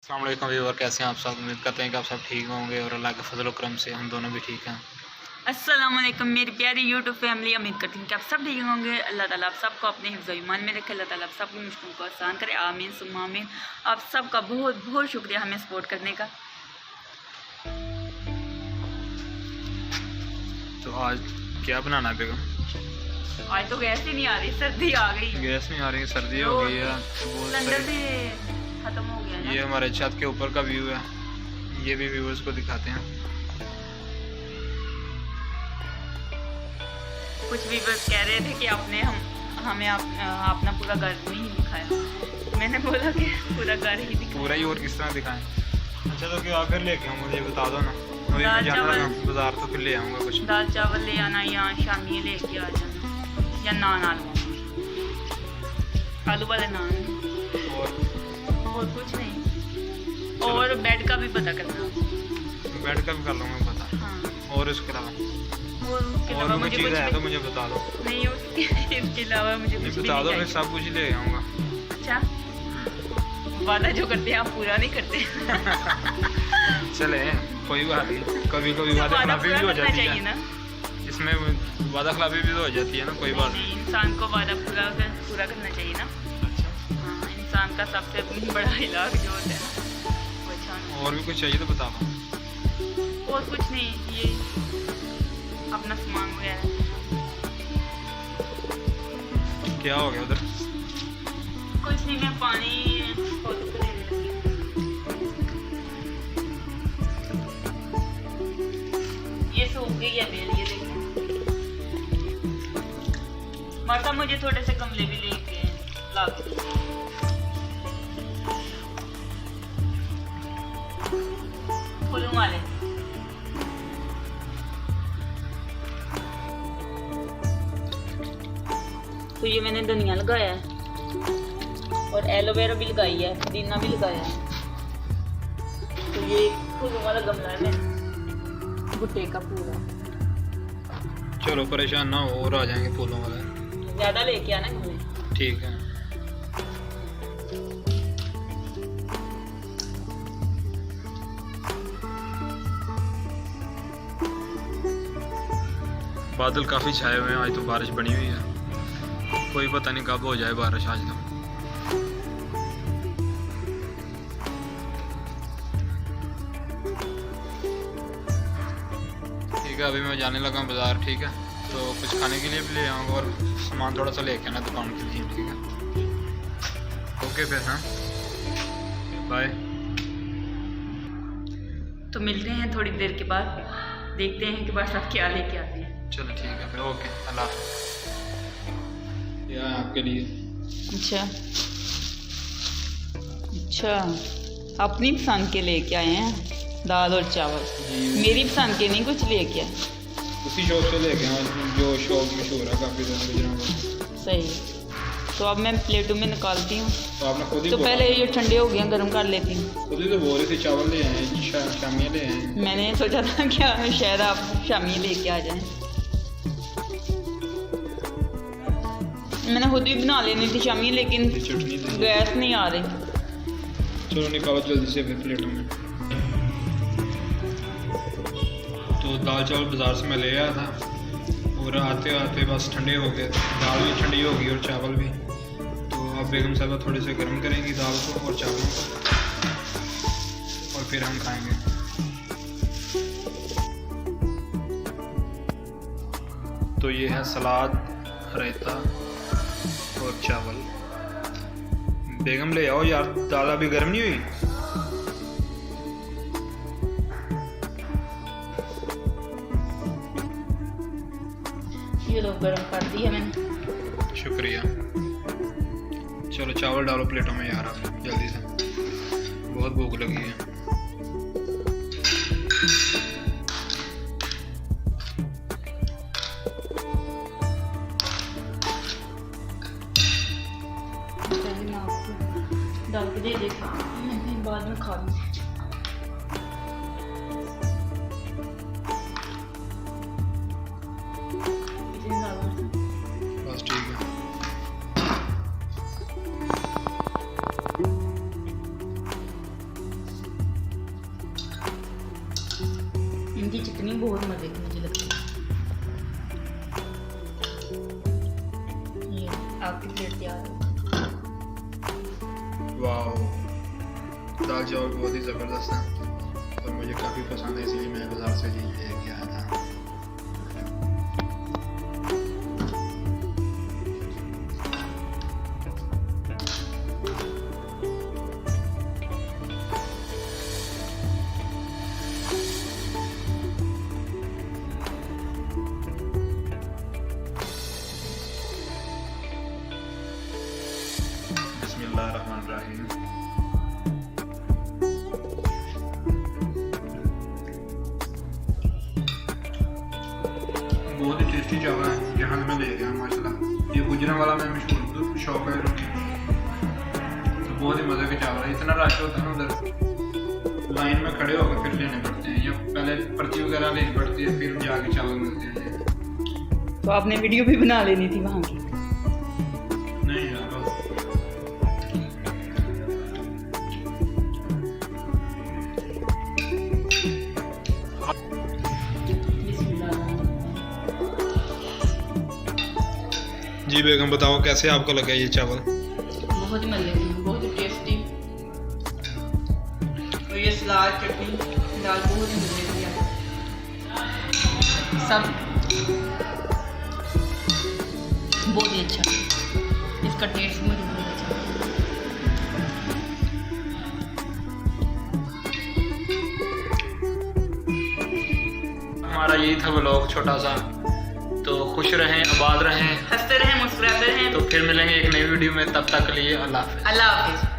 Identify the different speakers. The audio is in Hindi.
Speaker 1: अस्सलाम वालेकुम व्यूअर, कैसे हैं आप सब। उम्मीद करते हैं कि आप सब ठीक होंगे और अल्लाह के फजल करम से हम दोनों भी ठीक हैं।
Speaker 2: अस्सलाम वालेकुम मेरी प्यारी यूट्यूब फैमिली। उम्मीद करती हूँ कि आप सब ठीक होंगे। अल्लाह ताला आप सबको अपने हिफ्ज़ ईमान में रखे। अल्लाह ताला आप सबकी मुश्किल को आसान करे। आमीन सुम्मा आमीन। आप सबका बहुत बहुत शुक्रिया हमें सपोर्ट करने का।
Speaker 1: तो आज क्या बनाना है बेगम?
Speaker 2: आज तो गैस ही नहीं आ रही, सर्दी आ गई।
Speaker 1: गैस नहीं आ रही, सर्दी हो गई है।
Speaker 2: सिलेंडर भी ख़त्म हो गया ना।
Speaker 1: ये हमारे छत के ऊपर का व्यू है, ये भी व्यूअर्स को दिखाते हैं।
Speaker 2: कुछ व्यूअर्स कह रहे थे कि आपने हमें अपना पूरा घर नहीं दिखाया। मैंने बोला कि पूरा घर ही दिखाया।
Speaker 1: पूरा ही और किस तरह दिखाएं? अच्छा तो क्या फिर लेके आऊँ, मुझे बता दो ना। अभी
Speaker 2: दाल
Speaker 1: मैं जाना
Speaker 2: चावल।
Speaker 1: लगा बाजार, तो फिर ले आऊँगा कुछ।
Speaker 2: दाल चावल ले आना या शामी लेके आ जाना या नान आलू वाले नान। और कुछ नहीं। और बेड का भी पता करना।
Speaker 1: बैठ कर भी कर लूँगा पता।
Speaker 2: हाँ।
Speaker 1: और इसके अलावा
Speaker 2: उसके
Speaker 1: और
Speaker 2: अलावा
Speaker 1: भी
Speaker 2: मुझे
Speaker 1: चीज़
Speaker 2: कुछ
Speaker 1: है तो मुझे बता दो।
Speaker 2: नहीं, इसके अलावा मुझे कुछ भी
Speaker 1: बता दो,
Speaker 2: नहीं
Speaker 1: मैं सब कुछ ले आऊँगा।
Speaker 2: चाहिए। अच्छा, वादा जो करते हैं आप पूरा नहीं करते।
Speaker 1: चले कोई बात नहीं, कभी कभी वादा खिलाफी भी हो जाती है
Speaker 2: ना।
Speaker 1: इसमें, वादा खिलाफी भी तो हो जाती है ना, कोई बात नहीं।
Speaker 2: इंसान को वादा पूरा करना चाहिए ना। हाँ, इंसान का सबसे बड़ा इलाज जो होता है ना वो अच्छा।
Speaker 1: और भी कुछ चाहिए तो बता दो।
Speaker 2: और कुछ नहीं, ये अपना सामान वगैरह।
Speaker 1: क्या हो गया उधर?
Speaker 2: कुछ नहीं, मैं पानी पौधों को देने लगी। ये सूख गई है बेल, ये देखिए। माता मुझे थोड़े से गमले भी लेके ला दो। फूलों वाले। तो ये मैंने धनिया लगाया है और एलोवेरा भी लगाई है, पुदीना भी लगाया है। तो ये फूलों वाला गमला है मेरे भुट्टे का पूरा।
Speaker 1: चलो परेशान ना हो, और आ जाएंगे फूलों वाले।
Speaker 2: ज्यादा लेके आना गमले।
Speaker 1: ठीक है। बादल काफ़ी छाए हुए हैं, आज तो बारिश बनी हुई है। कोई पता नहीं कब हो जाए बारिश आज तो। ठीक है, अभी मैं जाने लगा बाज़ार। ठीक है, तो कुछ खाने के लिए भी ले आऊँगा और सामान थोड़ा सा लेके आना दुकान के लिए। ठीक है, ओके फिर। हाँ, बाय।
Speaker 2: तो मिलते हैं थोड़ी देर के बाद, देखते हैं कि बस आप क्या लेके आते हैं।
Speaker 1: चलो ठीक है फिर, ओके, अल्लाह हाफ़िज़। यह है आपके लिए।
Speaker 2: अच्छा, अपनी पसंद के लेके आए हैं दाल और चावल। मेरी पसंद के नहीं कुछ लेके आए।
Speaker 1: उसी शॉप से लेके आए जो शॉप मशहूर है काफ़ी दिनों में।
Speaker 2: सही। तो अब मैं प्लेटों में निकालती हूँ।
Speaker 1: तो आपने खुद ही
Speaker 2: तो पहले ये ठंडे हो गए हैं, गर्म कर लेती हूँ।
Speaker 1: खुद ही तो बोल रहे थे चावल ले आए, शामियाँ ले आए।
Speaker 2: मैंने सोचा था कि शायद आप शामी लेके आ जाएं। मैंने खुद ही बना लेनी थी शामी, लेकिन
Speaker 1: चटनी
Speaker 2: गैस नहीं आ रही।
Speaker 1: चलो निकालो जल्दी से फिर प्लेटों में। तो दाल चावल बाज़ार से मैं ले आया था और आते आते बस ठंडे हो गए। दाल भी ठंडी हो गई और चावल भी। तो अब बेगम साहबा थोड़े से गर्म करेंगी दाल को और चावलों को, और फिर हम खाएंगे। तो ये है सलाद, रायता और चावल। बेगम ले आओ यार, दाल अभी गर्म नहीं हुई।
Speaker 2: ये लो, गर्म कर दी है मैंने।
Speaker 1: शुक्रिया। चलो चावल डालो प्लेटों में यार आप जल्दी से, बहुत भूख लगी है।
Speaker 2: डाल के दे दे, मैं बाद में खा लूँ।
Speaker 1: बस ठीक है।
Speaker 2: ये चटनी बहुत मज़े की मुझे लगती है। ये आपकी प्लेट तैयार है।
Speaker 1: वाह, दाल चावल बहुत ही ज़बरदस्त है और मुझे काफ़ी पसंद है, इसीलिए मैं बाज़ार से लेके आया था। बिस्मिल्लाहिर्रहमानिर्रहीम। बहुत ही टेस्टी चावल है, जहाँ मैं ले गया माशाल्लाह। ये गुजरा वाला मैं मशहूर शौक है, तो बहुत ही मज़े के चावल है। इतना रश होता है उधर, लाइन में खड़े होकर फिर लेने पड़ते हैं, या पहले पर्ची वगैरह लेनी पड़ती है, फिर जाके चावल मिलते हैं।
Speaker 2: तो आपने वीडियो भी बना लेनी थी वहाँ की।
Speaker 1: नहीं यार, जी बेगम बताओ कैसे आपको लगा ये चावल?
Speaker 2: बहुत ही मज़े की, बहुत ही टेस्टी। और ये सलाद चटनी दाल बहुत ही मज़े की है। सब बहुत ही अच्छा, इसका टेस्ट मुझे बहुत अच्छा।
Speaker 1: हमारा यही था व्लॉग छोटा सा, तो खुश रहें, आबाद रहें,
Speaker 2: हंसते रहें, मुस्कुराते रहें।
Speaker 1: तो फिर मिलेंगे एक नई वीडियो में, तब तक के लिए अल्लाह हाफ़िज़।
Speaker 2: अल्लाह हाफिज़।